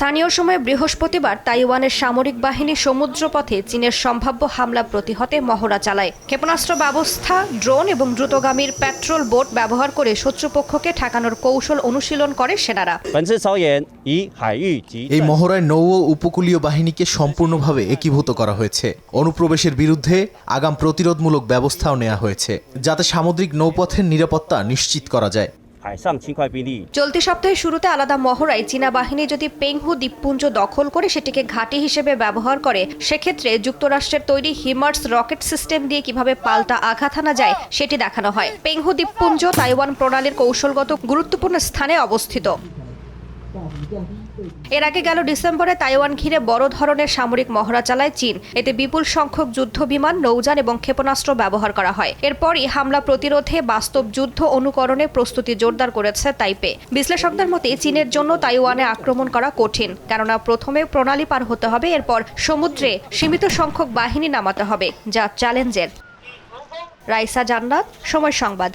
স্থানীয় সময় বৃহস্পতিবার তাইওয়ানের সামরিক বাহিনী সমুদ্রপথে চীনের সম্ভাব্য হামলা প্রতিহতে মহড়া চালায়। ক্ষেপণাস্ত্র ব্যবস্থা, ড্রোন এবং দ্রুতগামীর পেট্রোল বোট ব্যবহার করে শত্রুপক্ষকে ঠেকানোর কৌশল অনুশীলন করে সেনারা। এই মহড়ায় নৌ ও উপকূলীয় বাহিনীকে সম্পূর্ণভাবে একীভূত করা হয়েছে। অনুপ্রবেশের বিরুদ্ধে আগাম প্রতিরোধমূলক ব্যবস্থাও নেওয়া হয়েছে, যাতে সামুদ্রিক নৌপথের নিরাপত্তা নিশ্চিত করা যায়। চলতি সপ্তাহের শুরুতে আলাদা মহড়ায় চীনা বাহিনী যদি পেংহু দ্বীপপুঞ্জ দখল করে সেটিকে ঘাঁটি হিসেবে ব্যবহার করে, সেক্ষেত্রে যুক্তরাষ্ট্রের তৈরি হিমার্স রকেট সিস্টেম দিয়ে কিভাবে পাল্টা আঘাত হানা যায় সেটি দেখানো হয়। পেংহু দ্বীপপুঞ্জ তাইওয়ান প্রণালীর কৌশলগত গুরুত্বপূর্ণ স্থানে অবস্থিত। এর আগে গেল ডিসেম্বরে তাইওয়ান ঘিরে বড় ধরনের সামরিক মহড়া চালায় চীন। এতে বিপুল সংখ্যক যুদ্ধ বিমান, নৌযান এবং ক্ষেপণাস্ত্র ব্যবহার করা হয়। এরপরই হামলা প্রতিরোধে বাস্তব যুদ্ধ অনুকরণে প্রস্তুতি জোরদার করেছে তাইপে। বিশ্লেষকদের মতে চীনের জন্য তাইওয়ানে আক্রমণ করা কঠিন, কেননা প্রথমে প্রণালী পার হতে হবে, এরপর সমুদ্রে সীমিত সংখ্যক বাহিনী নামাতে হবে, যা চ্যালেঞ্জের। রাইসা জান্নাত, সময় সংবাদ।